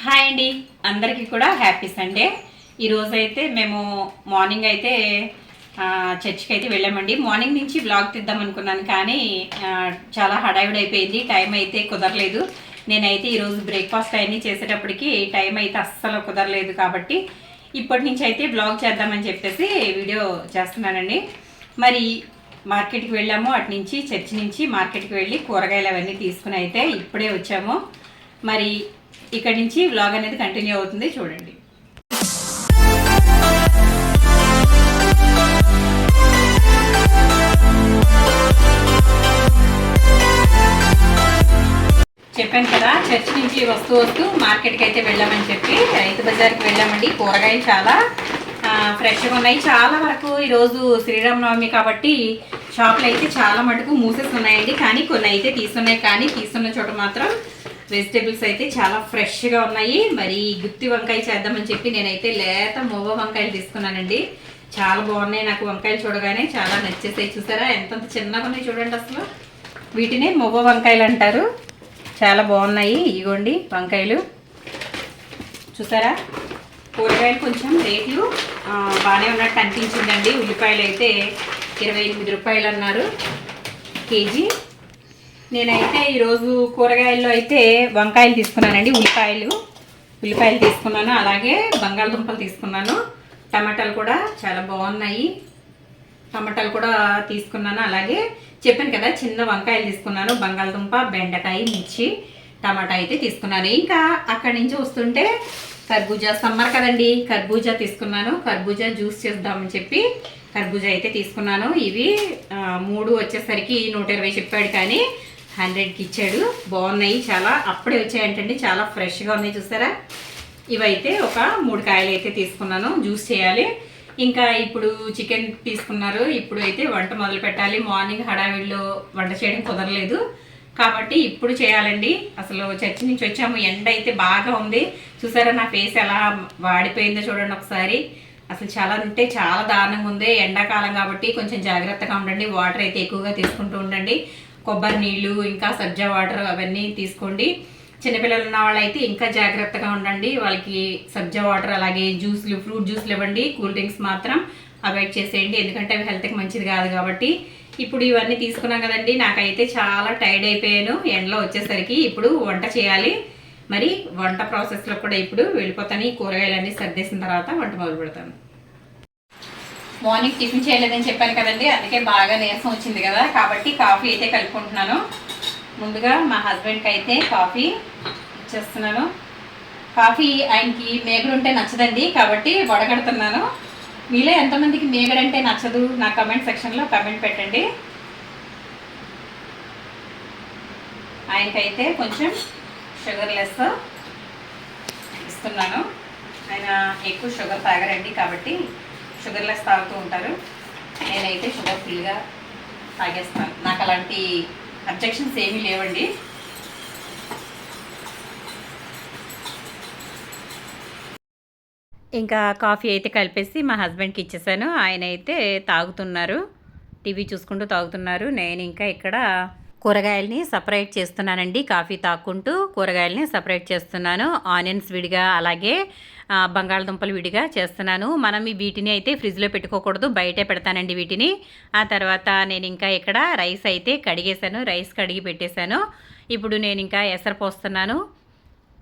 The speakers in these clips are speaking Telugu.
హాయ్ అండి, అందరికీ కూడా హ్యాపీ సండే. ఈరోజు అయితే మేము మార్నింగ్ అయితే చర్చ్కి అయితే వెళ్ళామండి. మార్నింగ్ నుంచి వ్లాగ్ తీద్దాం అనుకున్నాను, కానీ చాలా హడావిడి అయిపోయింది, టైం అయితే కుదరలేదు. నేనైతే ఈరోజు బ్రేక్ఫాస్ట్ అవన్నీ చేసేటప్పటికి టైం అయితే అస్సలు కుదరలేదు. కాబట్టి ఇప్పటి నుంచి అయితే వ్లాగ్ చేద్దామని చెప్పేసి వీడియో చేస్తున్నానండి. మరి మార్కెట్కి వెళ్ళాము, అటు నుంచి చర్చి నుంచి మార్కెట్కి వెళ్ళి కూరగాయలు అవన్నీ తీసుకుని అయితే ఇప్పుడే వచ్చాము. మరి ఇక్కడ నుంచి వ్లాగ్ అనేది కంటిన్యూ అవుతుంది, చూడండి. చెప్పాను కదా, చర్చ్ నుంచి వస్తూ మార్కెట్కి అయితే వెళ్ళామని చెప్పి రైతు బజార్కి వెళ్ళామండి. కూరగాయలు చాలా ఫ్రెష్గా ఉన్నాయి. చాలా వరకు ఈరోజు శ్రీరామనవమి కాబట్టి షాపులు అయితే చాలా మటుకు మూసేస్తున్నాయండి, కానీ కొన్ని అయితే తీస్తున్నాయి. కానీ తీస్తున్న చోట మాత్రం వెజిటేబుల్స్ అయితే చాలా ఫ్రెష్గా ఉన్నాయి. మరి గుత్తి వంకాయ చేద్దామని చెప్పి నేనైతే లేత మొవ్వ వంకాయలు తీసుకున్నానండి. చాలా బాగున్నాయి, నాకు వంకాయలు చూడగానే చాలా నచ్చేసాయి. చూసారా ఎంత చిన్నగా ఉన్నాయి చూడండి. అసలు వీటినే మొవ్వ వంకాయలు అంటారు. చాలా బాగున్నాయి. ఇగోండి వంకాయలు చూసారా. కూరగాయలు కొంచెం రేట్లు బాగానే ఉన్నట్టు అనిపించిందండి. ఉల్లిపాయలు అయితే 28 రూపాయలు అన్నారు కేజీ. నేనైతే ఈరోజు కూరగాయల్లో అయితే వంకాయలు తీసుకున్నానండి, ఉల్లిపాయలు తీసుకున్నాను, అలాగే బంగాళదుంపలు తీసుకున్నాను. టమాటాలు కూడా చాలా బాగున్నాయి, టమాటాలు కూడా తీసుకున్నాను. అలాగే చెప్పాను కదా చిన్న వంకాయలు తీసుకున్నాను, బంగాళదుంప, బెండకాయ, మిర్చి, టమాటా అయితే తీసుకున్నాను. ఇంకా అక్కడి నుంచి వస్తుంటే కర్బూజా, సమ్మర్ కదండి, కర్బూజా తీసుకున్నాను. కర్బూజా జ్యూస్ చేద్దామని చెప్పి కర్బూజా అయితే తీసుకున్నాను. ఇవి 3 వచ్చేసరికి 120 చెప్పాడు, కానీ 100కి ఇచ్చాడు. బాగున్నాయి, చాలా అప్పుడే వచ్చాయంటండి, చాలా ఫ్రెష్గా ఉన్నాయి చూసారా. ఇవైతే ఒక 3 కాయలు అయితే తీసుకున్నాను, జ్యూస్ చేయాలి. ఇంకా ఇప్పుడు చికెన్ తీసుకున్నారు. ఇప్పుడు అయితే వంట మొదలు పెట్టాలి. మార్నింగ్ హడావిడిలో వంట చేయడం కుదరలేదు కాబట్టి ఇప్పుడు చేయాలండి. అసలు చర్చి నుంచి వచ్చాము, ఎండ అయితే బాగా ఉంది. చూసారా నా ఫేస్ ఎలా వాడిపోయిందో చూడండి ఒకసారి. అసలు చాలా అంటే చాలా దారుణంగా ఉంది. ఎండాకాలం కాబట్టి కొంచెం జాగ్రత్తగా ఉండండి. వాటర్ అయితే ఎక్కువగా తీసుకుంటూ ఉండండి. కొబ్బరి నీళ్ళు, ఇంకా సబ్జా వాటర్ అవన్నీ తీసుకోండి. చిన్నపిల్లలు ఉన్న వాళ్ళైతే ఇంకా జాగ్రత్తగా ఉండండి. వాళ్ళకి సబ్జా వాటర్, అలాగే జ్యూస్లు, ఫ్రూట్ జ్యూస్లు ఇవ్వండి. కూల్ డ్రింక్స్ మాత్రం అవాయిడ్ చేసేయండి, ఎందుకంటే అవి హెల్త్కి మంచిది కాదు కాబట్టి. ఇప్పుడు ఇవన్నీ తీసుకున్నాం కదండి, నాకైతే చాలా టైర్డ్ అయిపోయాను ఎండలో వచ్చేసరికి. ఇప్పుడు వంట చేయాలి. మరి వంట ప్రాసెస్లో కూడా ఇప్పుడు వెళ్ళిపోతాను. ఈ కూరగాయలన్నీ సర్దేసిన తర్వాత వంట మొదలు పెడతాను. మార్నింగ్ టిఫిన్ చేయలేదని చెప్పాను కదండి, అందుకే బాగా నీరసం వచ్చింది కదా, కాబట్టి కాఫీ అయితే కలుపుకుంటున్నాను. ముందుగా మా హస్బెండ్కి అయితే కాఫీ ఇచ్చేస్తున్నాను. కాఫీ ఆయనకి మేగడు ఉంటే నచ్చదండి, కాబట్టి వడగడుతున్నాను. మీలో ఎంతమందికి మేగడు అంటే నచ్చదు నా కమెంట్ సెక్షన్లో కమెంట్ పెట్టండి. ఆయనకైతే కొంచెం షుగర్ లెస్ ఇస్తున్నాను. ఆయన ఎక్కువ షుగర్ తాగరండి, కాబట్టి షుగర్ లెస్ తాగుతూ ఉంటారు. నేనైతే షుగర్ ఫుల్గా తాగేస్తాను. నాకు అలాంటి అబ్జెక్షన్స్ ఏమీ లేవండి. ఇంకా కాఫీ అయితే కలిపేసి మా హస్బెండ్కి ఇచ్చేసాను. ఆయన అయితే తాగుతున్నారు, టీవీ చూసుకుంటూ తాగుతున్నారు. నేను ఇంకా ఇక్కడ కూరగాయలని సపరేట్ చేస్తున్నానండి. కాఫీ తాక్కుంటూ కూరగాయలని సపరేట్ చేస్తున్నాను. ఆనియన్స్ విడిగా, అలాగే బంగాళదుంపలు విడిగా చేస్తున్నాను. మనం వీటిని అయితే ఫ్రిడ్జ్లో పెట్టుకోకూడదు, బయటే పెడతానండి వీటిని. ఆ తర్వాత నేను ఇంకా ఇక్కడ రైస్ అయితే కడిగేశాను, రైస్ కడిగి పెట్టేశాను. ఇప్పుడు నేను ఇంకా ఎసరు పోస్తున్నాను.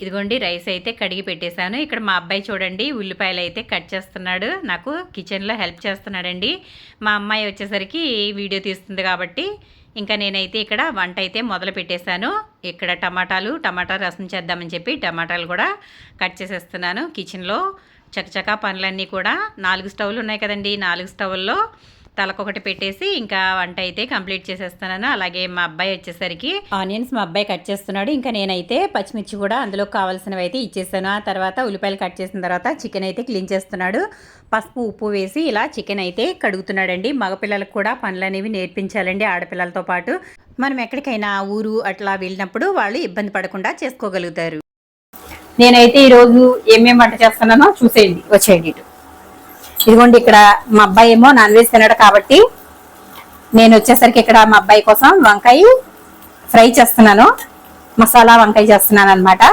ఇదిగోండి రైస్ అయితే కడిగి పెట్టేశాను. ఇక్కడ మా అబ్బాయి చూడండి ఉల్లిపాయలు అయితే కట్ చేస్తున్నాడు, నాకు కిచెన్లో హెల్ప్ చేస్తున్నాడండి. మా అమ్మాయి వచ్చేసరికి వీడియో తీస్తుంది కాబట్టి ఇంకా నేనైతే ఇక్కడ వంట అయితే మొదలు పెట్టేశాను. ఇక్కడ టమాటా రసం చేద్దామని చెప్పి టమాటాలు కూడా కట్ చేసేస్తున్నాను. కిచెన్లో చకచకా పనులన్నీ కూడా 4 స్టవ్లు ఉన్నాయి కదండి, 4 స్టవ్ల్లో తలకొకటి పెట్టేసి ఇంకా వంట అయితే కంప్లీట్ చేసేస్తున్నాను. అలాగే మా అబ్బాయి వచ్చేసరికి ఆనియన్స్ మా అబ్బాయి కట్ చేస్తున్నాడు. ఇంకా నేనైతే పచ్చిమిర్చి కూడా అందులో కావాల్సినవి అయితే ఇచ్చేసాను. ఆ తర్వాత ఉల్లిపాయలు కట్ చేసిన తర్వాత చికెన్ అయితే క్లీన్ చేస్తున్నాడు. పసుపు, ఉప్పు వేసి ఇలా చికెన్ అయితే కడుగుతున్నాడండి. మగపిల్లలకు కూడా పనులు అనేవి నేర్పించాలండి, ఆడపిల్లలతో పాటు. మనం ఎక్కడికైనా ఊరు అట్లా వెళ్ళినప్పుడు వాళ్ళు ఇబ్బంది పడకుండా చేసుకోగలుగుతారు. నేనైతే ఈరోజు ఏమేమి వంట చేస్తున్నానో చూసేయండి, వచ్చేయండి ఇటు. ఇదిగోండి ఇక్కడ మా అబ్బాయి ఏమో నాన్ వెజ్ తినడు కాబట్టి నేను వచ్చేసరికి ఇక్కడ మా అబ్బాయి కోసం వంకాయ ఫ్రై చేస్తున్నాను, మసాలా వంకాయ చేస్తున్నాను అనమాట.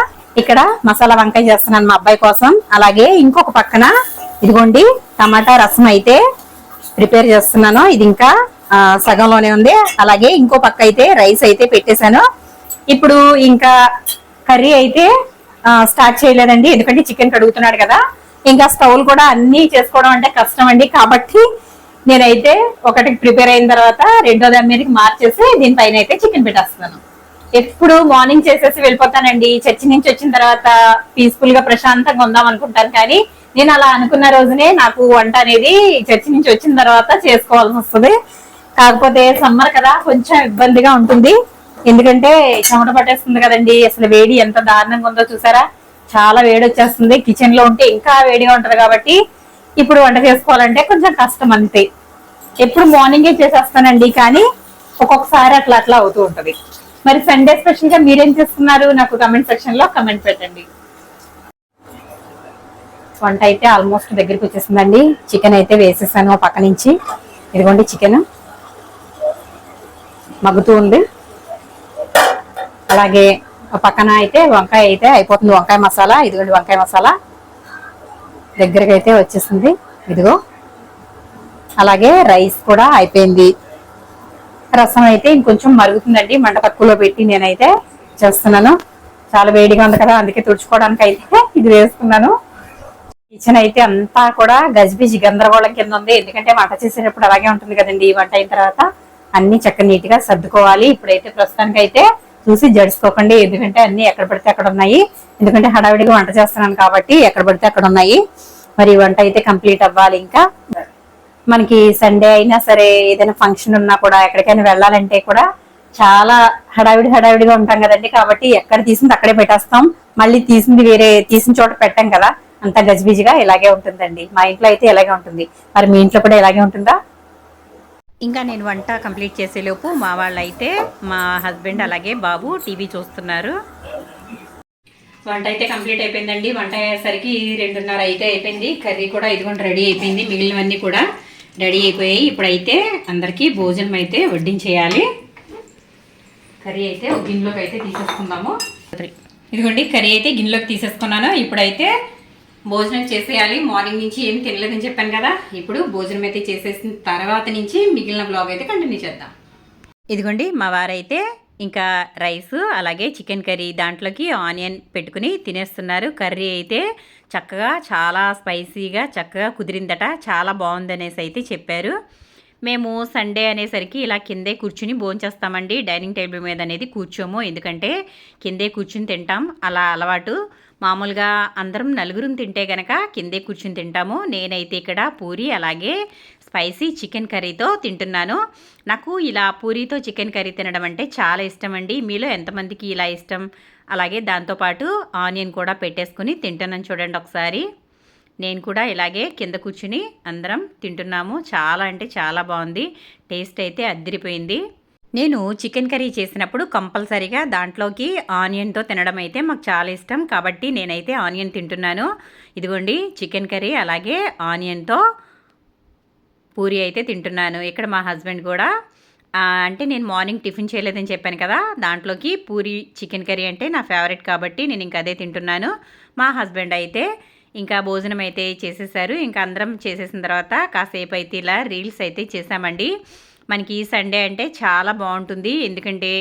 ఇక్కడ మసాలా వంకాయ చేస్తున్నాను మా అబ్బాయి కోసం. అలాగే ఇంకొక పక్కన ఇదిగోండి టమాటా రసం అయితే ప్రిపేర్ చేస్తున్నాను. ఇది ఇంకా సగంలోనే ఉంది. అలాగే ఇంకో పక్క అయితే రైస్ అయితే పెట్టేశాను. ఇప్పుడు ఇంకా కర్రీ అయితే స్టార్ట్ చేయలేదండి, ఎందుకంటే చికెన్ కడుగుతున్నాడు కదా. ఇంకా స్టవ్లు కూడా అన్ని చేసుకోవడం అంటే కష్టం అండి. కాబట్టి నేనైతే ఒకటి ప్రిపేర్ అయిన తర్వాత రెండో దాని మీదకి మార్చేసి దీనిపైన అయితే చికెన్ పెట్టేస్తున్నాను. ఎప్పుడు మార్నింగ్ చేసేసి వెళ్ళిపోతానండి. చర్చి నుంచి వచ్చిన తర్వాత పీస్ఫుల్ గా ప్రశాంతంగా ఉందాం అనుకుంటాను, కానీ నేను అలా అనుకున్న రోజునే నాకు వంట అనేది చర్చి నుంచి వచ్చిన తర్వాత చేసుకోవాల్సి వస్తుంది. కాకపోతే సమ్మర్ కదా కొంచెం ఇబ్బందిగా ఉంటుంది, ఎందుకంటే చెమట పట్టేస్తుంది కదండి. అసలు వేడి ఎంత దారుణంగా ఉందో చూసారా, చాలా వేడి వచ్చేస్తుంది. కిచెన్ లో ఉంటే ఇంకా వేడిగా ఉంటది కాబట్టి ఇప్పుడు వంట చేసుకోవాలంటే కొంచెం కష్టం అంతే. ఎప్పుడు మార్నింగే చేసేస్తానండి, కానీ ఒక్కొక్కసారి అట్లా అట్లా అవుతూ ఉంటది. మరి సండే స్పెషల్ గా మీరేం చేస్తున్నారు నాకు కమెంట్ సెక్షన్ లో కమెంట్ పెట్టండి. వంట అయితే ఆల్మోస్ట్ దగ్గరికి వచ్చేసిందండి. చికెన్ అయితే వేసేసాను పక్క నుంచి. ఇదిగోండి చికెన్ మగ్గుతూ ఉంది. అలాగే పక్కన అయితే వంకాయ అయితే అయిపోతుంది. వంకాయ మసాలా, ఇదిగోండి వంకాయ మసాలా దగ్గరికి అయితే వచ్చేసింది. ఇదిగో అలాగే రైస్ కూడా అయిపోయింది. రసం అయితే ఇంకొంచెం మరుగుతుందండి, మంట తక్కువలో పెట్టి నేనైతే చేస్తున్నాను. చాలా వేడిగా ఉంది కదా, అందుకే తుడుచుకోవడానికి అయితే ఇది వేసుకున్నాను. కిచెన్ అయితే అంతా కూడా గజిబిజి గందరగోళం కింద ఉంది, ఎందుకంటే వంట చేసేటప్పుడు అలాగే ఉంటుంది కదండి. వంట అయిన తర్వాత అన్ని చక్కగా నీట్ గా సర్దుకోవాలి. ఇప్పుడైతే ప్రస్తుతానికి అయితే చూసి జడుచుకోకండి, ఎందుకంటే అన్ని ఎక్కడ పడితే అక్కడ ఉన్నాయి. ఎందుకంటే హడావిడిగా వంట చేస్తున్నాను కాబట్టి ఎక్కడ పడితే అక్కడ ఉన్నాయి. మరి వంట అయితే కంప్లీట్ అవ్వాలి. ఇంకా మనకి సండే అయినా సరే ఏదైనా ఫంక్షన్ ఉన్నా కూడా ఎక్కడికైనా వెళ్ళాలంటే కూడా చాలా హడావిడిగా ఉంటాం కదండి. కాబట్టి ఎక్కడ తీసింది అక్కడే పెట్టేస్తాం, మళ్ళీ తీసింది వేరే తీసిన చోట పెట్టాం కదా, అంతా గజిబిజిగా ఇలాగే ఉంటుందండి. మా ఇంట్లో అయితే ఇలాగే ఉంటుంది. మరి మీ ఇంట్లో కూడా ఇలాగే ఉంటుందా? ఇంకా నేను వంట కంప్లీట్ చేసేలోపు మా వాళ్ళు అయితే మా హస్బెండ్ అలాగే బాబు టీవీ చూస్తున్నారు. వంట అయితే కంప్లీట్ అయిపోయిందండి. వంట అయ్యేసరికి 2:30 అయితే అయిపోయింది. కర్రీ కూడా ఇదిగోండి రెడీ అయిపోయింది. మిగిలినవన్నీ కూడా రెడీ అయిపోయాయి. ఇప్పుడైతే అందరికీ భోజనం అయితే వడ్డించేయాలి. కర్రీ అయితే ఒక గిన్నెలోకి అయితే తీసేసుకుందాము. ఇదిగోండి కర్రీ అయితే గిన్నెలోకి తీసేసుకున్నాను. ఇప్పుడైతే భోజనం చేసేయాలి. మార్నింగ్ నుంచి ఏం తినలేదని చెప్పాను కదా, ఇప్పుడు భోజనం అయితే చేసేసిన తర్వాత నుంచి మిగిలిన బ్లాగ్ అయితే కంటిన్యూ చేద్దాం. ఇదిగోండి మా వారైతే ఇంకా రైస్ అలాగే చికెన్ కర్రీ దాంట్లోకి ఆనియన్ పెట్టుకుని తినేస్తున్నారు. కర్రీ అయితే చక్కగా చాలా స్పైసీగా చక్కగా కుదిరిందట, చాలా బాగుందనేసి అయితే చెప్పారు. మేము సండే అనేసరికి ఇలా కిందే కూర్చుని భోంచేస్తామండి. డైనింగ్ టేబుల్ మీద అనేది కూర్చోము, ఎందుకంటే కిందే కూర్చుని తింటాం, అలా అలవాటు. మామూలుగా అందరం నలుగురం తింటే గనక కిందే కూర్చుని తింటాము. నేనైతే ఇక్కడ పూరి అలాగే స్పైసీ చికెన్ కర్రీతో తింటున్నాను. నాకు ఇలా పూరీతో చికెన్ కర్రీ తినడం అంటే చాలా ఇష్టం అండి. మీలో ఎంతమందికి ఇలా ఇష్టం? అలాగే దాంతోపాటు ఆనియన్ కూడా పెట్టేసుకుని తింటున్నాను చూడండి ఒకసారి. నేను కూడా ఇలాగే కింద కూర్చుని అందరం తింటున్నాము. చాలా అంటే చాలా బాగుంది, టేస్ట్ అయితే అద్దిరిపోయింది. నేను చికెన్ కర్రీ చేసినప్పుడు కంపల్సరీగా దాంట్లోకి ఆనియన్తో తినడం అయితే మాకు చాలా ఇష్టం, కాబట్టి నేనైతే ఆనియన్ తింటున్నాను. ఇదిగోండి చికెన్ కర్రీ అలాగే ఆనియన్తో పూరి అయితే తింటున్నాను. ఇక్కడ మా హస్బెండ్ కూడా అంటే నేను మార్నింగ్ టిఫిన్ చేయలేదని చెప్పాను కదా, దాంట్లోకి పూరి చికెన్ కర్రీ అంటే నా ఫేవరెట్ కాబట్టి నేను ఇంకా అదే తింటున్నాను. మా హస్బెండ్ అయితే ఇంకా భోజనం అయితే చేసేసారు. ఇంకా అందరం చేసేసిన తర్వాత కాసేపు అయితే ఇలా రీల్స్ అయితే చేసామండి. మనకి సండే అంటే చాలా బాగుంటుంది, ఎందుకంటే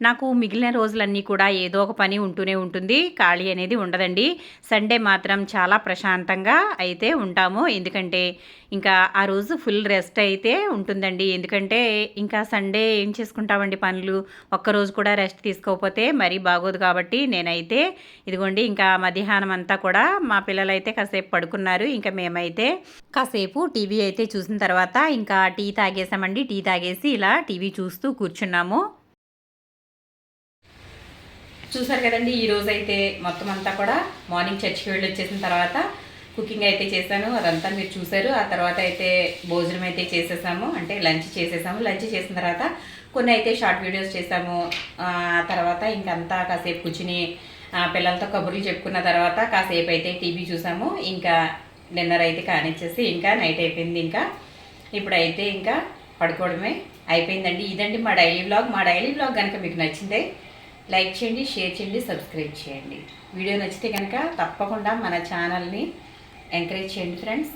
నాకు మిగిలిన రోజులన్నీ కూడా ఏదో ఒక పని ఉంటూనే ఉంటుంది, ఖాళీ అనేది ఉండదండి. సండే మాత్రం చాలా ప్రశాంతంగా అయితే ఉంటాము, ఎందుకంటే ఇంకా ఆ రోజు ఫుల్ రెస్ట్ అయితే ఉంటుందండి. ఎందుకంటే ఇంకా సండే ఏం చేసుకుంటామండి పనులు, ఒక్కరోజు కూడా రెస్ట్ తీసుకోకపోతే మరీ బాగోదు. కాబట్టి నేనైతే ఇదిగోండి ఇంకా మధ్యాహ్నం అంతా కూడా మా పిల్లలైతే కాసేపు పడుకున్నారు. ఇంకా మేమైతే కాసేపు టీవీ అయితే చూసిన తర్వాత ఇంకా టీ తాగేసామండి. టీ తాగేసి ఇలా టీవీ చూస్తూ కూర్చున్నాము. చూసారు కదండి, ఈరోజు అయితే మొత్తం అంతా కూడా మార్నింగ్ చర్చికి వెళ్ళి వచ్చేసిన తర్వాత కుకింగ్ అయితే చేశాను, అదంతా మీరు చూసారు. ఆ తర్వాత అయితే భోజనం అయితే చేసేసాము, అంటే లంచ్ చేసేసాము. లంచ్ చేసిన తర్వాత కొన్ని అయితే షార్ట్ వీడియోస్ చేసాము. ఆ తర్వాత ఇంకంతా కాసేపు కూర్చుని పిల్లలతో కబుర్లు చెప్పుకున్న తర్వాత కాసేపు అయితే టీవీ చూసాము. ఇంకా డిన్నర్ అయితే కానిచ్చేసి ఇంకా నైట్ అయిపోయింది. ఇంకా ఇప్పుడైతే ఇంకా పడుకోవడమే అయిపోయిందండి. ఇదండి మా డైలీ వ్లాగ్. మా డైలీ వ్లాగ్ కనుక మీకు నచ్చిందే లైక్ చేయండి, షేర్ చేయండి, సబ్స్క్రైబ్ చేయండి. వీడియో నచ్చితే కనుక తప్పకుండా మన ఛానల్ని ఎంకరేజ్ చేయండి ఫ్రెండ్స్.